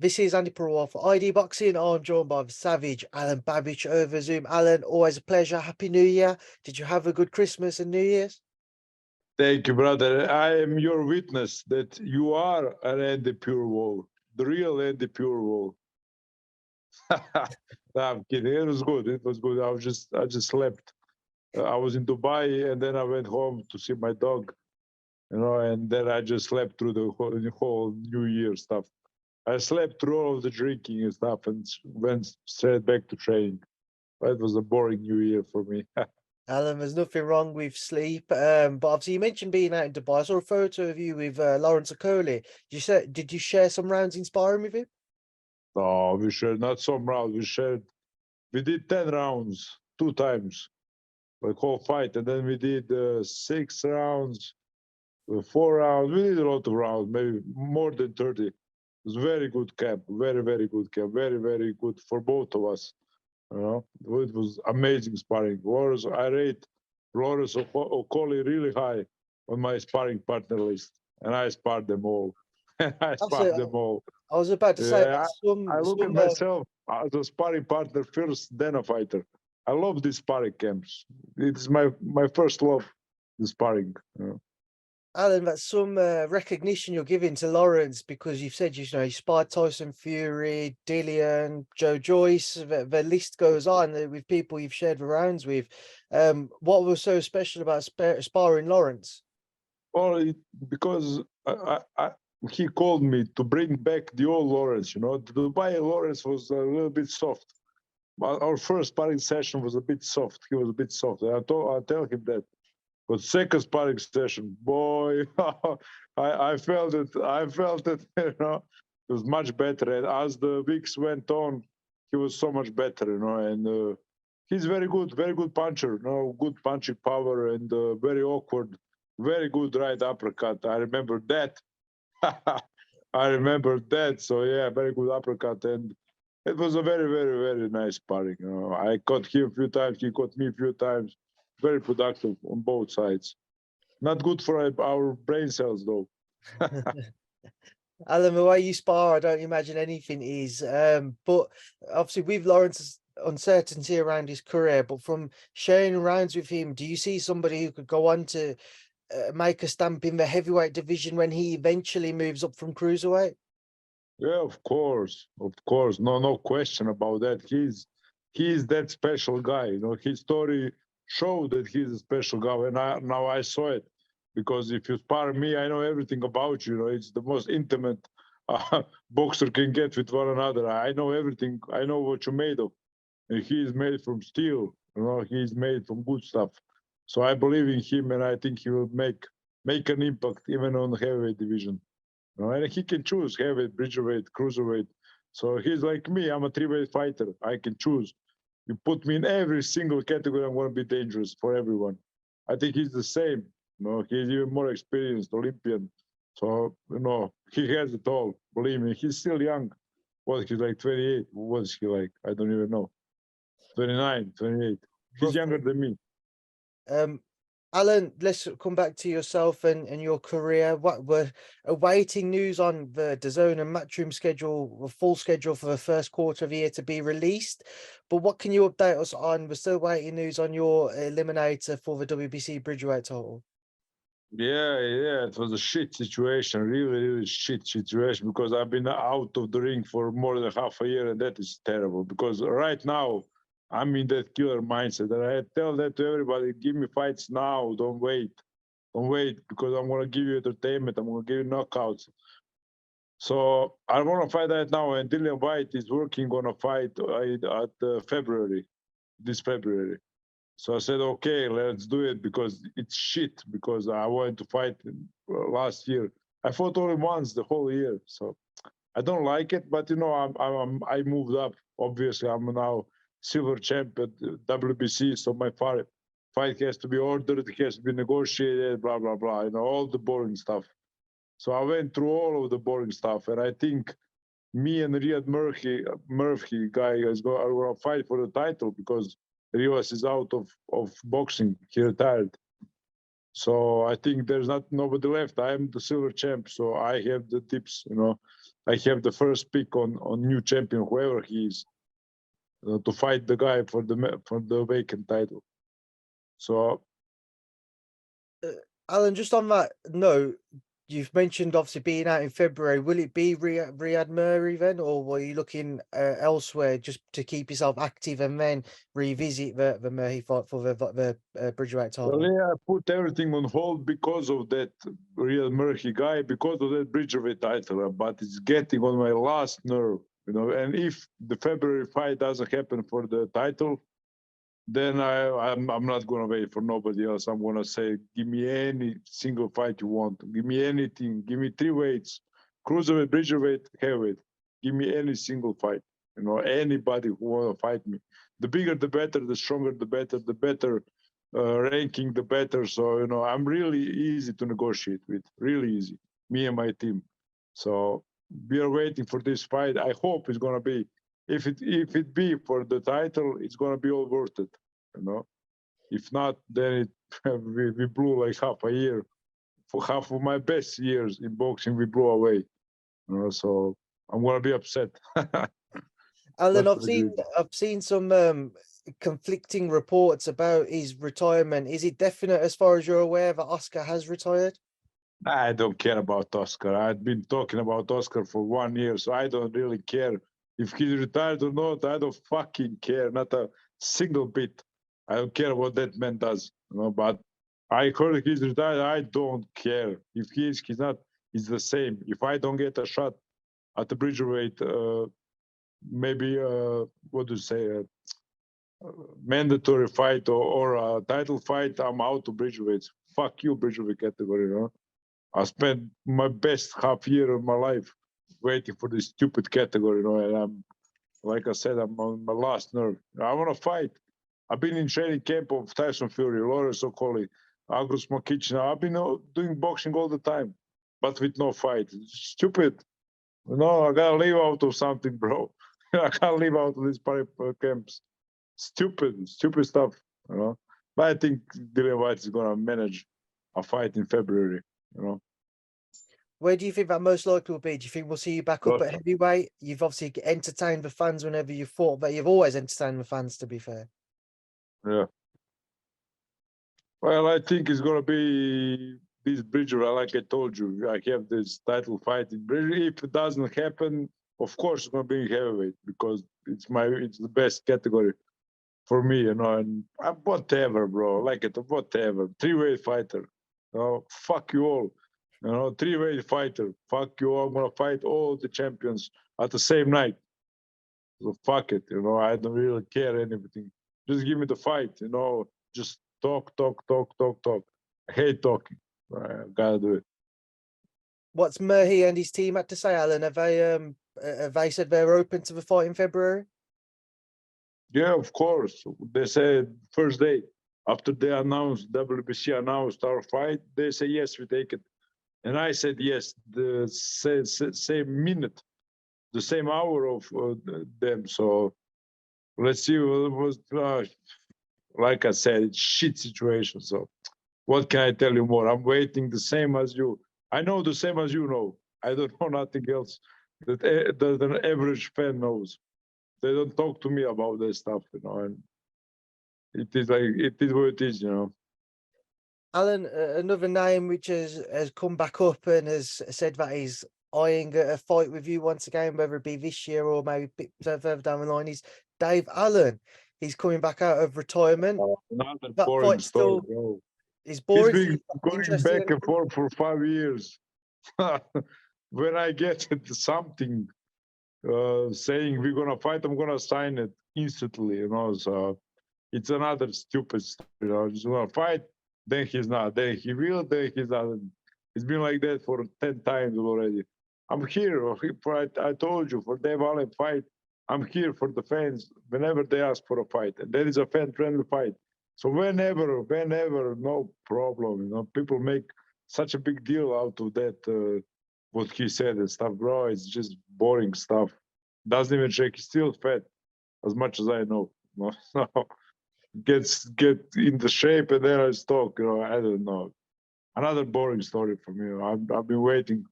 This is Andi Purewal for ID Boxing. I'm joined by the savage Alen Babic over Zoom. Alen, always a pleasure. Happy New Year. Did you have a good Christmas and New Year's? Thank you, brother. I am your witness that you are an Andy Purewal, the real Andy Purewal. No, I'm kidding. It was good. It was good. I just slept. I was in Dubai, and then I went home to see my dog. And then I just slept through the whole New Year stuff. I slept through all of the drinking and stuff, and went straight back to training. It was a boring New Year for me. Alan, there's nothing wrong with sleep. But obviously you mentioned being out in Dubai. I saw a photo of you with Lawrence Okolie. Did you share some rounds in sparring with him? No, we shared not some rounds. We did 10 rounds, 2 times, like whole fight, and then we did 6 rounds, 4 rounds. We did a lot of rounds, maybe more than 30. It was very good camp, very, very good camp, very, very good for both of us. It was amazing sparring. I rate Lawrence Okolie really high on my sparring partner list, and I sparred them all. I sparred them all. I was about to say Yeah, I look at myself as a sparring partner first, then a fighter. I love these sparring camps. It's my first love, the sparring. Alan, that's some recognition you're giving to Lawrence because you've said you sparred Tyson Fury, Dillian, Joyce. The list goes on with people you've shared the rounds with. What was so special about sparring Lawrence? Well, because he called me to bring back the old Lawrence. The Dubai Lawrence was a little bit soft. Our first sparring session was a bit soft. He was a bit soft. I tell him that. But second sparring session, boy, I felt it. I felt it. It was much better. And as the weeks went on, he was so much better. And he's very good puncher. Good punching power and very awkward, very good right uppercut. I remember that. I remember that. So yeah, very good uppercut, and it was a very, very, very nice sparring. I caught him a few times. He caught me a few times. Very productive on both sides. Not good for our brain cells, though. Alan, the way you spar, I don't imagine anything is. But obviously, with Lawrence's uncertainty around his career, but from sharing rounds with him, do you see somebody who could go on to make a stamp in the heavyweight division when he eventually moves up from cruiserweight? Yeah, of course, no question about that. He's that special guy. His story showed that he's a special guy, and now I saw it. Because if you spar me, I know everything about you. It's the most intimate boxer can get with one another. I know everything. I know what you're made of. And he is made from steel. He's made from good stuff. So I believe in him, and I think he will make an impact even on the heavyweight division. And he can choose heavyweight, Bridgerweight, cruiserweight. So he's like me. I'm a three-weight fighter. I can choose. You put me in every single category, I'm going to be dangerous for everyone. I think he's the same. He's even more experienced, Olympian. So, he has it all. Believe me, he's still young. He's like 28. What is he like? I don't even know. 29, 28. He's younger than me. Alan, let's come back to yourself and your career. What we're awaiting news on the DAZN and Matchroom schedule, the full schedule for the first quarter of the year to be released. But what can you update us on? We're still waiting news on your eliminator for the WBC Bridgerweight title. Yeah, it was a shit situation, really, really shit situation, because I've been out of the ring for more than half a year, and that is terrible, because right now, I'm in that killer mindset, and I tell that to everybody, give me fights now, don't wait, because I'm going to give you entertainment, I'm going to give you knockouts. So I want to fight right now, and Dillian Whyte is working on a fight at this February. So I said, okay, let's do it, because it's shit, because I wanted to fight last year. I fought only once the whole year, so I don't like it, but I moved up. Obviously, I'm now silver champ at WBC, so my fight has to be ordered, it has to be negotiated, blah, blah, blah, all the boring stuff. So I went through all of the boring stuff, and I think me and Ryad Merhy guy are going to fight for the title, because Rivas is out of boxing. He retired. So I think there's not nobody left. I am the silver champ, so I have the tips. I have the first pick on new champion, whoever he is, to fight the guy for the vacant title. So Alan, just on that note, you've mentioned obviously being out in February. Will it be Ryad Merhy then, or were you looking elsewhere just to keep yourself active and then revisit the Merhy fight for the Bridgerweight title? well, yeah, I put everything on hold because of that Ryad Merhy guy, because of that Bridgerweight title. But it's getting on my last nerve, And if the February fight doesn't happen for the title, then I'm not gonna wait for nobody else. I'm gonna say, give me any single fight you want. Give me anything. Give me 3 weights: cruiserweight, Bridgerweight, heavyweight. Give me any single fight. Anybody who wanna fight me. The bigger, the better. The stronger, the better. The better ranking, the better. So I'm really easy to negotiate with. Really easy. Me and my team. So we are waiting for this fight. I hope it's gonna be. If it be for the title, it's gonna be all worth it, If not, then we blew like half a year. For half of my best years in boxing, we blew away. So I'm gonna be upset. Alan, That's the reason. I've seen some conflicting reports about his retirement. Is it definite as far as you're aware that Oscar has retired? I don't care about Oscar. I've been talking about Oscar for 1 year, so I don't really care if he's retired or not. I don't fucking care, not a single bit. I don't care what that man does, But I heard he's retired. I don't care if he is. He's not. It's the same. If I don't get a shot at the Bridgerweight, maybe what do you say, mandatory fight or a title fight, I'm out of Bridgerweight. Fuck you, Bridgerweight category, I spent my best half year of my life waiting for this stupid category, and I'm, like I said, I'm on my last nerve. I want to fight. I've been in training camp of Tyson Fury, Lawrence Okolie, Agus Makic. I've been doing boxing all the time, but with no fight. It's stupid. I gotta live out of something, bro. I can't live out of these camps. Stupid stuff, But I think Dillian Whyte is gonna manage a fight in February, Where do you think that most likely will be? Do you think we'll see you back up at heavyweight? You've obviously entertained the fans whenever you fought, but you've always entertained the fans, to be fair. Yeah. Well, I think it's gonna be this Bridgerweight, like I told you. I have this title fight in Bridgerweight. If it doesn't happen, of course it's gonna be heavyweight because it's the best category for me, and whatever, bro. Like it, whatever. 3-weight fighter. Fuck you all. 3-weight fighter. Fuck you all. I'm gonna fight all the champions at the same night. So fuck it, I don't really care anything. Just give me the fight, just talk. I hate talking. I gotta do it. What's Merhy and his team had to say, Alan? Have they said they're open to the fight in February? Yeah, of course. They said first day after they announced, WBC announced our fight, they say yes, we take it. And I said yes, the same minute, the same hour of them. So let's see what was. Like I said, it's shit situation. So what can I tell you more? I'm waiting the same as you. I know the same as you know. I don't know nothing else that an average fan knows. They don't talk to me about this stuff, and it is what it is, Alan, another name which has come back up and has said that he's eyeing a fight with you once again, whether it be this year or maybe a bit further down the line, is Dave Allen. He's coming back out of retirement. Another That boring fight story, still bro. is He's boring. been going Interesting. back and forth for 5 years. When I get something saying we're gonna fight, I'm gonna sign it instantly, So it's another stupid story, Just gonna fight, then he's not, then he will, then he's not. It's been like that for 10 times already. I'm here I told you, for Dave Allen fight. I'm here for the fans whenever they ask for a fight, and there is a fan-friendly fight. So whenever, no problem. People make such a big deal out of that. What he said and stuff, bro. It's just boring stuff. Doesn't even check. He's still fat, as much as I know. So get in the shape and then I talk. I don't know. another boring story for me. I've been waiting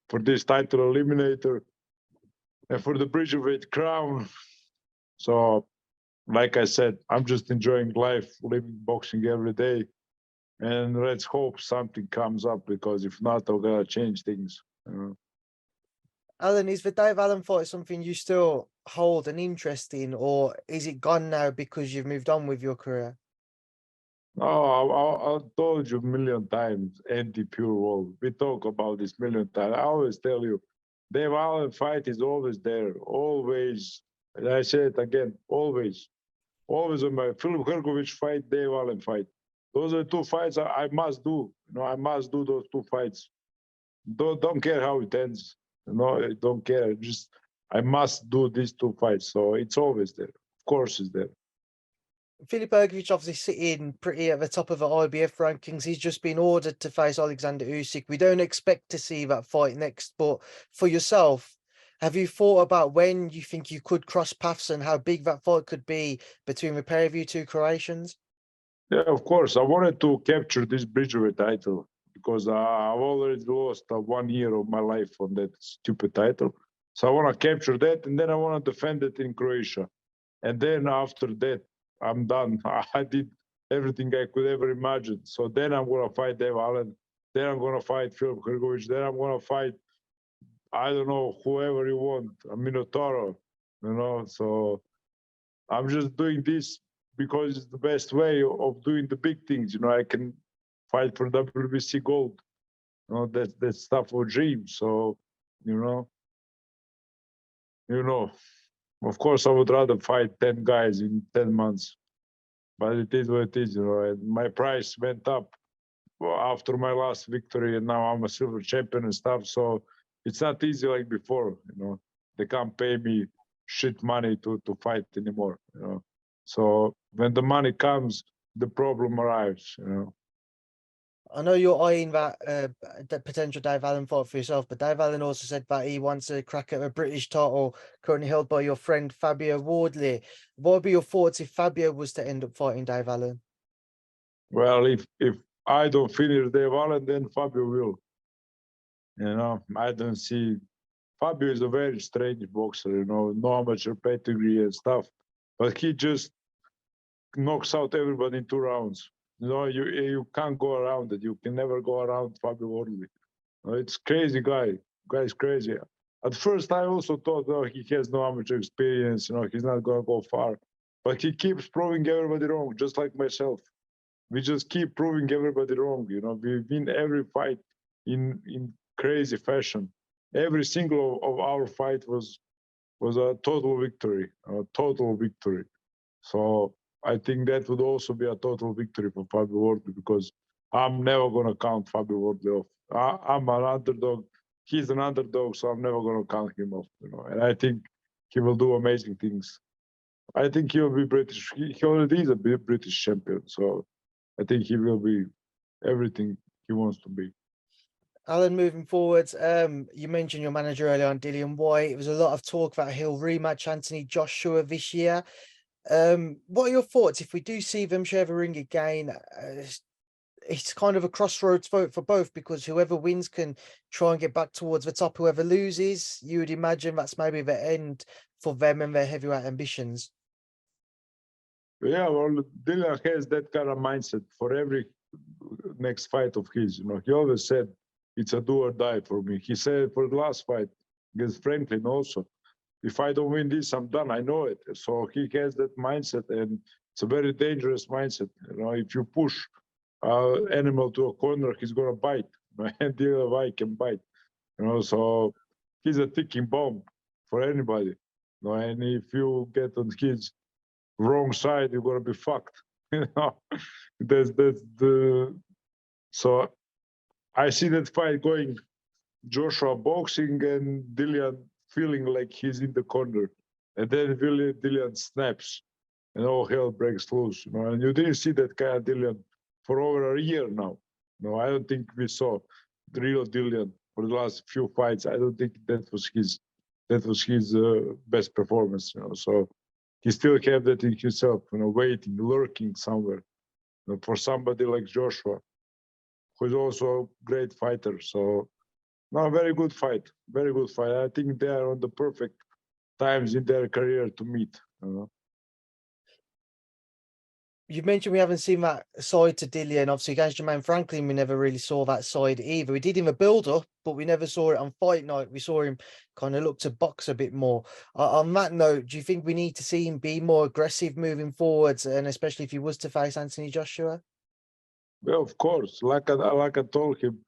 for this title eliminator and for the Bridgerweight crown. So, like I said, I'm just enjoying life, living boxing every day. And let's hope something comes up, because if not, I'm gonna change things. Alen, is the Dave Allen fight something you still hold an interest in, or is it gone now because you've moved on with your career? Oh, I told you a million times, Andi Purewal. We talk about this million times. I always tell you, Dave Allen fight is always there, always. And I say it again, always. Always on my Filip Hrgovic fight, Dave Allen fight. Those are two fights I must do. I must do those two fights. Don't care how it ends. I don't care. Just I must do these two fights. So it's always there. Of course, it's there. Filip Hrgovic obviously sitting pretty at the top of the IBF rankings. He's just been ordered to face Alexander Usyk. We don't expect to see that fight next, but for yourself, have you thought about when you think you could cross paths and how big that fight could be between the pair of you two Croatians? Yeah, of course. I wanted to capture this Bridgerweight title because I've already lost 1 year of my life on that stupid title. So I want to capture that, and then I want to defend it in Croatia. And then after that, I'm done. I did everything I could ever imagine. So then I'm going to fight Dave Allen. Then I'm going to fight Filip Hrgovic. Then I'm going to fight, I don't know, whoever you want, a Minotauro, So I'm just doing this because it's the best way of doing the big things. I can fight for WBC gold. That's stuff for dreams. So, of course, I would rather fight 10 guys in 10 months, but it is what it is. And my price went up after my last victory, and now I'm a silver champion and stuff. So it's not easy like before. They can't pay me shit money to fight anymore. So when the money comes, the problem arrives. I know you're eyeing that the potential Dave Allen fight for yourself, but Dave Allen also said that he wants a crack at a British title currently held by your friend Fabio Wardley. What would be your thoughts if Fabio was to end up fighting Dave Allen? Well, if I don't finish Dave Allen, then Fabio will. I don't see. Fabio is a very strange boxer, no amateur pedigree and stuff, but he just knocks out everybody in 2 rounds. You can't go around it. You can never go around Fabio Wardley. It's crazy guy. Guy's crazy. At first, I also thought, he has no amateur experience. He's not gonna go far. But he keeps proving everybody wrong, just like myself. We just keep proving everybody wrong. We win every fight in crazy fashion. Every single of our fight was a total victory. So I think that would also be a total victory for Fabio Wardley, because I'm never going to count Fabio Wardley off. I'm an underdog. He's an underdog, so I'm never going to count him off. And I think he will do amazing things. I think he will be British. He already is a British champion, so I think he will be everything he wants to be. Alen, moving forwards, you mentioned your manager earlier on, Dillian White. It was a lot of talk that he'll rematch Anthony Joshua this year. What are your thoughts if we do see them share the ring again? It's kind of a crossroads vote for both, because whoever wins can try and get back towards the top. Whoever loses, you would imagine that's maybe the end for them and their heavyweight ambitions. Yeah, well, Dillian has that kind of mindset for every next fight of his. He always said it's a do or die for me. He said for the last fight against Franklin also, if I don't win this, I'm done. I know it. So he has that mindset, and it's a very dangerous mindset. If you push animal to a corner, he's gonna bite. And Dillian White can bite. So he's a ticking bomb for anybody. And if you get on his wrong side, you're gonna be fucked. That's the. So I see that fight going, Joshua boxing and Dillian feeling like he's in the corner, and then Dillian snaps, and all hell breaks loose. And you didn't see that kind of Dillian for over a year now. I don't think we saw the real Dillian for the last few fights. I don't think that was his best performance. So he still have that in himself. Waiting, lurking somewhere. For somebody like Joshua, who's also a great fighter. So, no, very good fight. Very good fight. I think they are on the perfect times in their career to meet. You know? You mentioned we haven't seen that side to Dillian. Obviously, against Jermaine Franklin, we never really saw that side either. We did him a build-up, but we never saw it on fight night. We saw him kind of look to box a bit more. On that note, do you think we need to see him be more aggressive moving forwards, and especially if he was to face Anthony Joshua? Well, of course, like I told him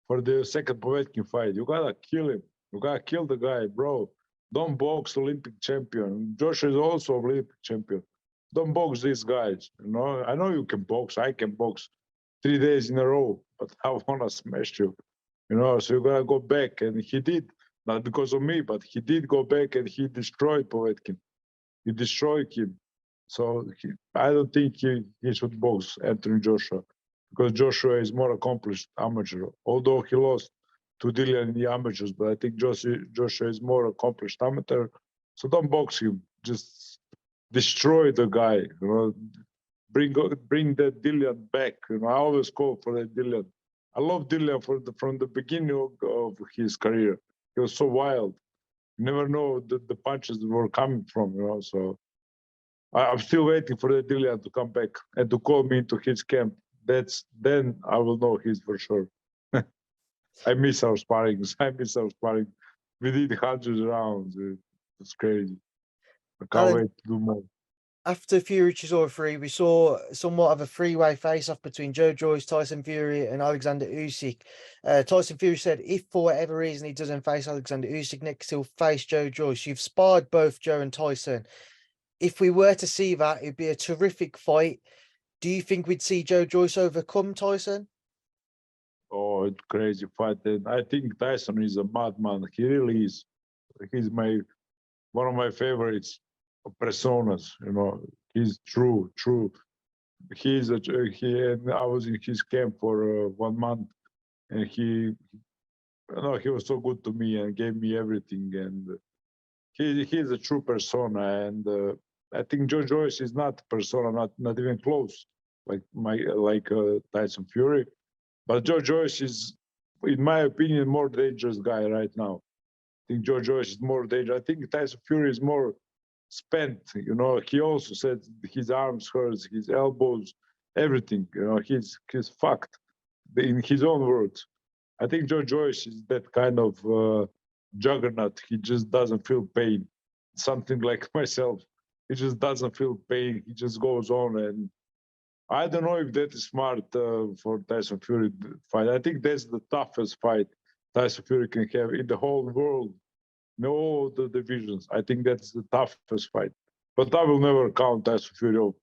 for the second Povetkin fight, you gotta kill him. You gotta kill the guy, bro. Don't box Olympic champion. Joshua is also Olympic champion. Don't box these guys. You know, I know you can box. I can box 3 days in a row, but I wanna smash you. You know, so you gotta go back, and he did. Not because of me, but he did go back and he destroyed Povetkin. He destroyed him. So I don't think he should box Anthony Joshua because Joshua is more accomplished amateur. Although he lost to Dillian in the amateurs, but I think Joshua is more accomplished amateur. So don't box him. Just destroy the guy. You know, bring that Dillian back. You know, I always call for that Dillian. I love Dillian from the beginning of his career. He was so wild. You never know the punches were coming from. You know, so I'm still waiting for the Dillian to come back and to call me into his camp. Then I will know he's for sure. I miss our sparrings. I miss our sparring. We did hundreds of rounds. It's crazy. I can't Alan, wait to do more. after Fury Chisora 3, we saw somewhat of a three-way face-off between Joe Joyce, Tyson Fury, and Alexander Usyk. Tyson Fury said if for whatever reason he doesn't face Alexander Usyk next, he'll face Joe Joyce. You've sparred both Joe and Tyson. If we were to see that, it'd be a terrific fight. Do you think we'd see Joe Joyce overcome Tyson? Oh, it's crazy fight. And I think Tyson is a madman. He really is. He's one of my favorites personas. You know, he's true. I was in his camp for 1 month, and he was so good to me and gave me everything. And he's a true persona. And I think Joe Joyce is not persona, not even close, like Tyson Fury. But Joe Joyce is, in my opinion, more dangerous guy right now. I think Joe Joyce is more dangerous. I think Tyson Fury is more spent. You know, he also said his arms hurts, his elbows, everything. You know, he's fucked. In his own words, I think Joe Joyce is that kind of juggernaut. He just doesn't feel pain. Something like myself. He just doesn't feel pain. He just goes on, and I don't know if that is smart for Tyson Fury fight. I think that's the toughest fight Tyson Fury can have in the whole world, in all the divisions. I think that's the toughest fight. But I will never count Tyson Fury off.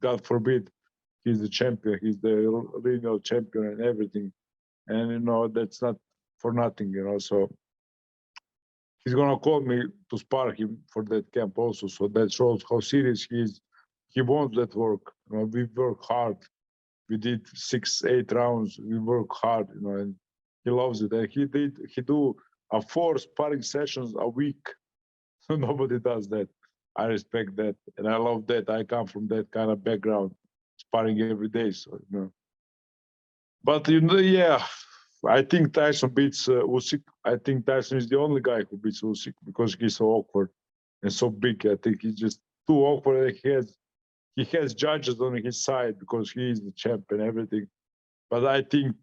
God forbid, he's the champion. He's the lineal champion and everything. And you know that's not for nothing. You know, so he's gonna call me to spar him for that camp also. So that shows how serious he is. He wants that work. You know, we work hard. We did 6-8 rounds. We work hard, you know, and he loves it. And he do 4 sparring sessions a week. So nobody does that. I respect that, and I love that. I come from that kind of background, sparring every day. So you know, but you know, yeah, I think Tyson beats Usyk. I think Tyson is the only guy who beats Usyk because he's so awkward and so big. I think he's just too awkward. He has judges on his side because he is the champ and everything. But I think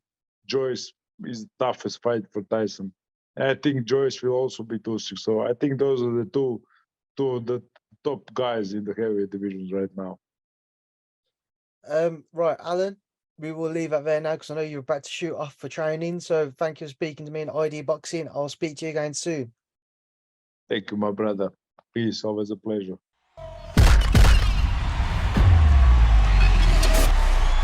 Joyce is the toughest fight for Tyson. And I think Joyce will also beat Usyk. So I think those are the two of the top guys in the heavyweight divisions right now. Right, Alan, we will leave it there now because I know you're about to shoot off for training. So thank you for speaking to me in ID Boxing. I'll speak to you again soon. Thank you, my brother. Peace. Always a pleasure.